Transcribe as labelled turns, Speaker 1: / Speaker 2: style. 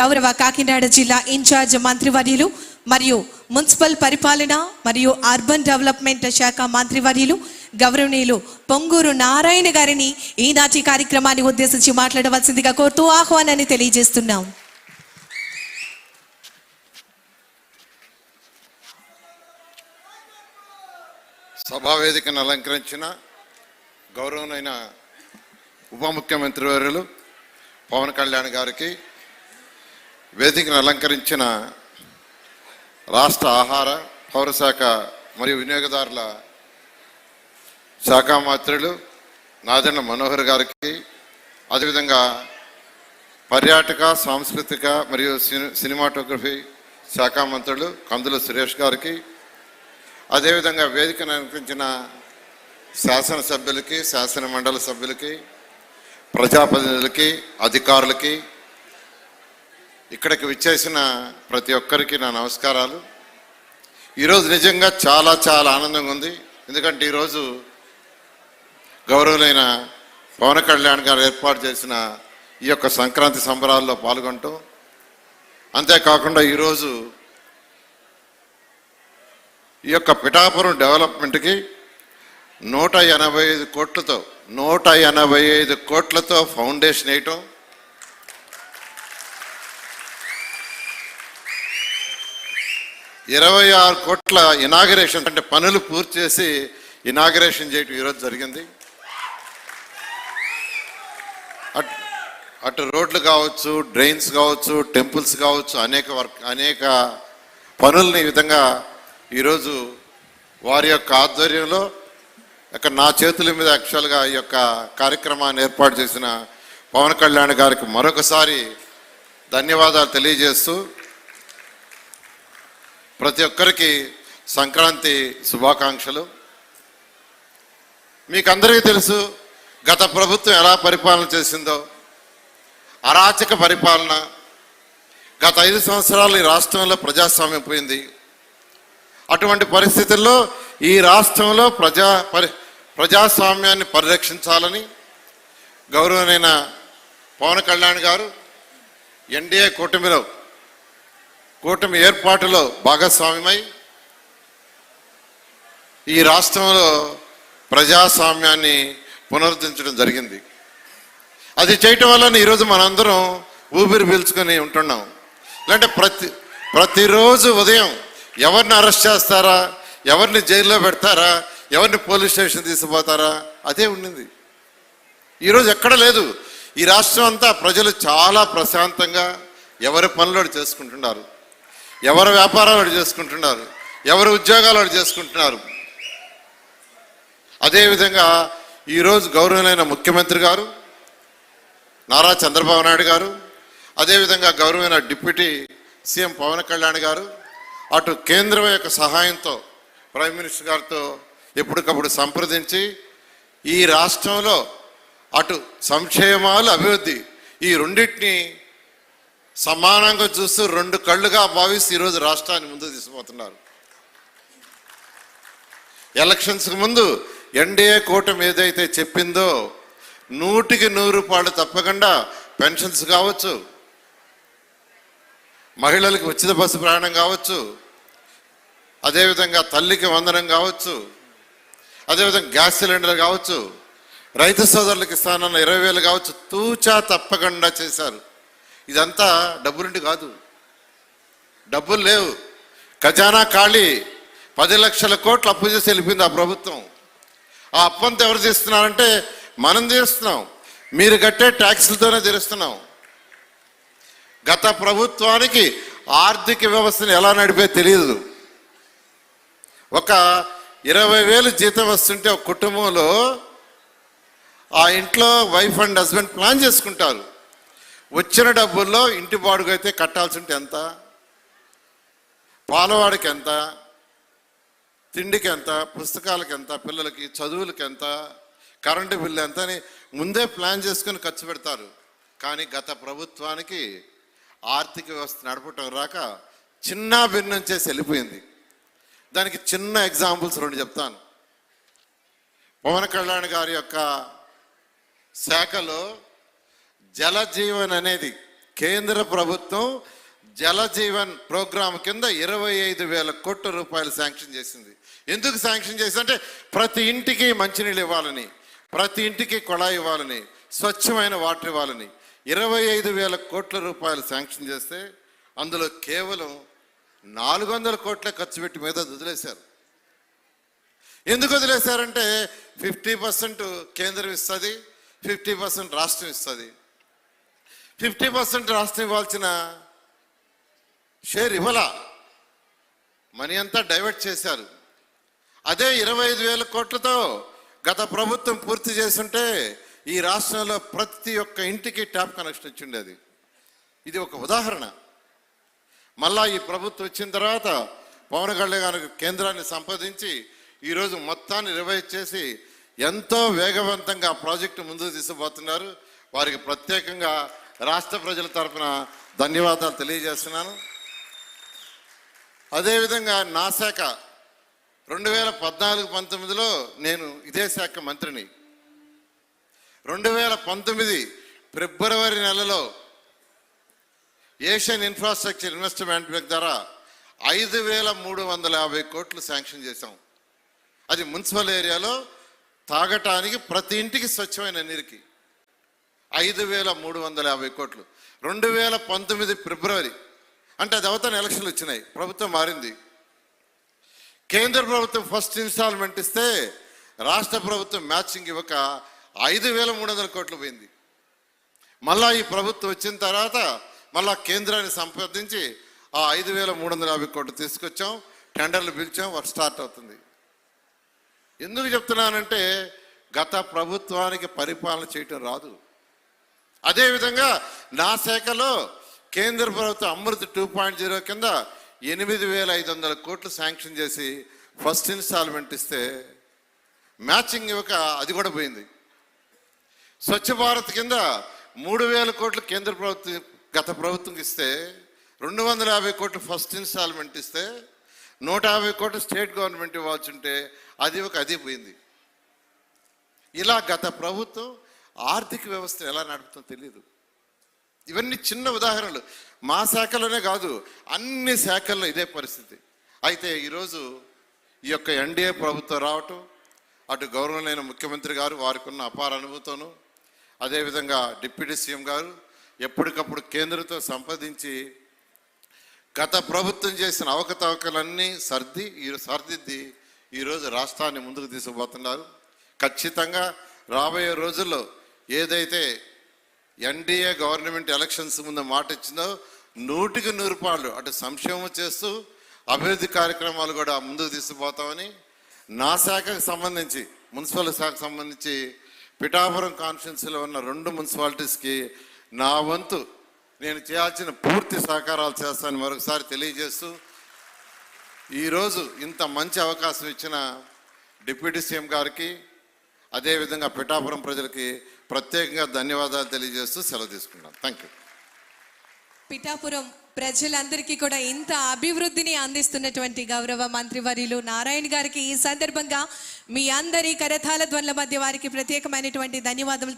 Speaker 1: గౌరవ కాకినాడ జిల్లా ఇన్ఛార్జ్ మంత్రివర్యులు మరియు మున్సిపల్ పరిపాలన మరియు అర్బన్ డెవలప్మెంట్ శాఖ మంత్రివర్యులు గౌరవనీయులు పొంగూరు నారాయణ గారిని ఈనాటి కార్యక్రమాన్ని ఉద్దేశించి మాట్లాడవలసిందిగా కోరుతూ ఆహ్వానాన్ని తెలియజేస్తున్నాం.
Speaker 2: సభావేదికను అలంకరించిన గౌరవనైన ఉప ముఖ్యమంత్రి వర్యులు పవన్ కళ్యాణ్ గారికి, వేదికను అలంకరించిన రాష్ట్ర ఆహార పౌరశాఖ మరియు వినియోగదారుల శాఖ మంత్రులు నాదెండ్ల మనోహర్ గారికి, అదేవిధంగా పర్యాటక సాంస్కృతిక మరియు సినిమాటోగ్రఫీ శాఖ మంత్రులు కందుల సురేష్ గారికి, అదేవిధంగా వేదికను అలంకరించిన శాసనసభ్యులకి, శాసన మండలి సభ్యులకి, ప్రజాప్రతినిధులకి, అధికారులకి, ఇక్కడికి విచ్చేసిన ప్రతి ఒక్కరికి నా నమస్కారాలు. ఈరోజు నిజంగా చాలా చాలా ఆనందంగా ఉంది. ఎందుకంటే ఈరోజు గౌరవులైన పవన్ కళ్యాణ్ గారు ఏర్పాటు చేసిన ఈ యొక్క సంక్రాంతి సంబరాల్లో పాల్గొంటూ, అంతేకాకుండా ఈరోజు ఈ యొక్క పిఠాపురం డెవలప్మెంట్కి 185 కోట్లతో ఫౌండేషన్ వేయటం, ₹26 కోట్ల ఇనాగరేషన్ అంటే పనులు పూర్తి చేసి ఇనాగరేషన్ చేయటం ఈరోజు జరిగింది. అటు రోడ్లు కావచ్చు, డ్రైన్స్ కావచ్చు, టెంపుల్స్ కావచ్చు, అనేక పనుల్ని ఈ విధంగా ఈరోజు వారి యొక్క ఆధ్వర్యంలో ఇక్కడ నా చేతుల మీద యాక్చువల్గా ఈ యొక్క కార్యక్రమాన్ని ఏర్పాటు చేసిన పవన్ కళ్యాణ్ గారికి మరొకసారి ధన్యవాదాలు తెలియజేస్తూ, ప్రతి ఒక్కరికి సంక్రాంతి శుభాకాంక్షలు. మీకు అందరికీ తెలుసు గత ప్రభుత్వం ఎలా పరిపాలన చేసిందో, అరాచక పరిపాలన. గత 5 సంవత్సరాలు ఈ రాష్ట్రంలో ప్రజాస్వామ్యం పోయింది. అటువంటి పరిస్థితుల్లో ఈ రాష్ట్రంలో ప్రజాస్వామ్యాన్ని పరిరక్షించాలని గౌరవనైన పవన్ కళ్యాణ్ గారు ఎన్డీఏ కూటమి ఏర్పాటులో భాగస్వామ్యమై ఈ రాష్ట్రంలో ప్రజాస్వామ్యాన్ని పునరుద్ధరించడం జరిగింది. అది చేయటం వల్ల ఈరోజు మనందరం ఊపిరి పీల్చుకొని ఉంటున్నాం. లేదంటే ప్రతిరోజు ఉదయం ఎవరిని అరెస్ట్ చేస్తారా, ఎవరిని జైల్లో పెడతారా, ఎవరిని పోలీస్ స్టేషన్ తీసుకుపోతారా, అదే ఉండింది. ఈరోజు ఎక్కడ లేదు. ఈ రాష్ట్రం అంతా ప్రజలు చాలా ప్రశాంతంగా ఎవరి పనులు చేసుకుంటున్నారు, ఎవరి వ్యాపారాలు చేసుకుంటున్నారు, ఎవరి ఉద్యోగాలు చేసుకుంటున్నారు. అదేవిధంగా ఈరోజు గౌరవనైన ముఖ్యమంత్రి గారు నారా చంద్రబాబు నాయుడు గారు, అదేవిధంగా గౌరవమైన డిప్యూటీ సీఎం పవన్ కళ్యాణ్ గారు అటు కేంద్రం యొక్క సహాయంతో ప్రైమ్ మినిస్టర్ గారితో ఎప్పటికప్పుడు సంప్రదించి ఈ రాష్ట్రంలో అటు సంక్షేమాలు, అభివృద్ధి ఈ రెండింటిని సమానంగా చూస్తూ 2 కళ్ళుగా భావిస్తూ ఈరోజు రాష్ట్రాన్ని ముందుకు తీసుకుపోతున్నారు. ఎలక్షన్స్కి ముందు ఎన్డీఏ కూటమి ఏదైతే చెప్పిందో 100కి 100 తప్పకుండా పెన్షన్స్ కావచ్చు, మహిళలకు ఉచిత బస్సు ప్రయాణం కావచ్చు, అదేవిధంగా తల్లికి వందనం కావచ్చు, అదేవిధంగా గ్యాస్ సిలిండర్ కావచ్చు, రైతు సోదరులకు ఇస్తానన్న 20,000 కావచ్చు, తూచా తప్పకుండా చేశారు. ఇదంతా డబ్బులుండి కాదు, డబ్బులు లేవు, ఖజానా ఖాళీ. 10 లక్షల కోట్లు అప్పు చేసి వెళ్ళిపోయింది ఆ ప్రభుత్వం. ఆ అప్పంతా ఎవరు తీస్తున్నారంటే మనం తీస్తున్నాం, మీరు కట్టే ట్యాక్సులతోనే తీరుస్తున్నాం. గత ప్రభుత్వానికి ఆర్థిక వ్యవస్థను ఎలా నడిపే తెలియదు. ఒక 20,000 జీతం వస్తుంటే ఒక కుటుంబంలో ఆ ఇంట్లో వైఫ్ అండ్ హస్బెండ్ ప్లాన్ చేసుకుంటారు. వచ్చిన డబ్బుల్లో ఇంటి బాడుగు అయితే కట్టాల్సి ఉంటే ఎంత, పాలవాడికి ఎంత, తిండికి ఎంత, పుస్తకాలకి ఎంత, పిల్లలకి చదువులకి ఎంత, కరెంటు బిల్లు ఎంత అని ముందే ప్లాన్ చేసుకుని ఖర్చు పెడతారు. కానీ గత ప్రభుత్వానికి ఆర్థిక వ్యవస్థ నడపటం రాక చిన్న భిన్నం చేసి వెళ్ళిపోయింది. దానికి చిన్న ఎగ్జాంపుల్స్ 2 చెప్తాను. పవన్ కళ్యాణ్ గారి యొక్క శాఖలో జలజీవన్ అనేది కేంద్ర ప్రభుత్వం జలజీవన్ ప్రోగ్రాం కింద 25,000 కోట్ల రూపాయలు శాంక్షన్ చేసింది. ఎందుకు శాంక్షన్ చేసిందంటే ప్రతి ఇంటికి మంచినీళ్ళు ఇవ్వాలని, ప్రతి ఇంటికి కొళాయి ఇవ్వాలని, స్వచ్ఛమైన వాటర్ ఇవ్వాలని 25,000 కోట్ల రూపాయలు శాంక్షన్ చేస్తే అందులో కేవలం 400 కోట్ల ఖర్చు పెట్టి మీద వదిలేశారు. ఎందుకు వదిలేశారంటే 50% కేంద్రం ఇస్తుంది, 50% రాష్ట్రం ఇస్తుంది. 50% రాష్ట్రం ఇవ్వాల్సిన షేర్ ఇవ్వాల, మనీ అంతా డైవర్ట్ చేశారు. అదే 25,000 కోట్లతో గత ప్రభుత్వం పూర్తి చేస్తుంటే ఈ రాష్ట్రంలో ప్రతి ఒక్క ఇంటికి ట్యాప్ కనెక్షన్ వచ్చిండేది. ఇది ఒక ఉదాహరణ. మళ్ళా ఈ ప్రభుత్వం వచ్చిన తర్వాత పవన్ కళ్యాణ్ గారికి కేంద్రాన్ని సంప్రదించి ఈరోజు మొత్తాన్ని రివైజ్ చేసి ఎంతో వేగవంతంగా ప్రాజెక్టు ముందుకు తీసుకుపోతున్నారు. వారికి ప్రత్యేకంగా రాష్ట్ర ప్రజల తరఫున ధన్యవాదాలు తెలియజేస్తున్నాను. అదేవిధంగా నా శాఖ 2014-19లో నేను ఇదే శాఖ మంత్రిని. 2019 ఫిబ్రవరి నెలలో ఏషియన్ ఇన్ఫ్రాస్ట్రక్చర్ ఇన్వెస్ట్మెంట్ బ్యాంక్ ద్వారా 5,350 కోట్లు శాంక్షన్ చేశాం. అది మున్సిపల్ ఏరియాలో తాగటానికి ప్రతి ఇంటికి స్వచ్ఛమైన నీరుకి 5,350 కోట్లు. 2019 ఫిబ్రవరి అంటే అది అవతల ఎలక్షన్లు వచ్చినాయి, ప్రభుత్వం మారింది. కేంద్ర ప్రభుత్వం ఫస్ట్ ఇన్స్టాల్మెంట్ ఇస్తే రాష్ట్ర ప్రభుత్వం మ్యాచింగ్ ఇవ్వక 5,300 కోట్లు పోయింది. మళ్ళా ఈ ప్రభుత్వం వచ్చిన తర్వాత మళ్ళా కేంద్రాన్ని సంప్రదించి ఆ 5,350 కోట్లు తీసుకొచ్చాం, టెండర్లు పిలిచాం, వర్క్ స్టార్ట్ అవుతుంది. ఎందుకు చెప్తున్నానంటే గత ప్రభుత్వానికి పరిపాలన చేయటం రాదు. అదేవిధంగా నా శాఖలో కేంద్ర ప్రభుత్వం అమృత్ 2.0 కింద 8,500 కోట్లు శాంక్షన్ చేసి ఫస్ట్ ఇన్స్టాల్మెంట్ ఇస్తే మ్యాచింగ్ ఇవ్వక అది కూడా పోయింది. స్వచ్ఛ భారత్ కింద 3,000 కోట్లు కేంద్ర ప్రభుత్వం గత ప్రభుత్వంకి ఇస్తే 250 కోట్లు ఫస్ట్ ఇన్స్టాల్మెంట్ ఇస్తే 150 కోట్లు స్టేట్ గవర్నమెంట్ ఇవ్వాల్సి ఉంటే అది పోయింది. ఇలా గత ప్రభుత్వం ఆర్థిక వ్యవస్థ ఎలా నడుపుతుందో తెలియదు. ఇవన్నీ చిన్న ఉదాహరణలు. మా శాఖలోనే కాదు, అన్ని శాఖల్లో ఇదే పరిస్థితి. అయితే ఈరోజు ఈ యొక్క ఎన్డీఏ ప్రభుత్వం రావటం, అటు గౌరవనీయ ముఖ్యమంత్రి గారు వారికి ఉన్న అపార అనుభూతోను, అదేవిధంగా డిప్యూటీ సీఎం గారు ఎప్పటికప్పుడు కేంద్రంతో సంప్రదించి గత ప్రభుత్వం చేసిన అవకతవకలన్నీ సర్దిద్ది ఈరోజు రాష్ట్రాన్ని ముందుకు తీసుకుపోతున్నారు. ఖచ్చితంగా రాబోయే రోజుల్లో ఏదైతే ఎన్డీఏ గవర్నమెంట్ ఎలక్షన్స్ ముందు మాట ఇచ్చిందో 100కి 100 రూపాయలు అటు సంక్షేమం చేస్తూ అభివృద్ధి కార్యక్రమాలు కూడా ముందుకు తీసుకుపోతామని నా శాఖకు సంబంధించి మున్సిపల్ శాఖకు సంబంధించి పిఠాపురం కాన్స్టిట్యున్సీలో ఉన్న 2 మున్సిపాలిటీస్కి నా వంతు నేను చేయాల్సిన పూర్తి సహకారాలు చేస్తానని మరొకసారి తెలియజేస్తూ ఈరోజు ఇంత మంచి అవకాశం ఇచ్చిన డిప్యూటీ సీఎం గారికి అదేవిధంగా పిఠాపురం ప్రజలకి ప్రత్యేకంగా ధన్యవాదాలు తెలియజేస్తూ సెలవు తీసుకున్నాను. Thank you.
Speaker 1: పిఠాపురం ప్రజలందరికీ కూడా ఇంత అభివృద్ధిని అందిస్తున్నటువంటి గౌరవ మంత్రివర్యులు నారాయణ గారికి ఈ సందర్భంగా మీ అందరి కరతాళ ధ్వనుల మధ్య వారికి ప్రత్యేకమైనటువంటి ధన్యవాదాలు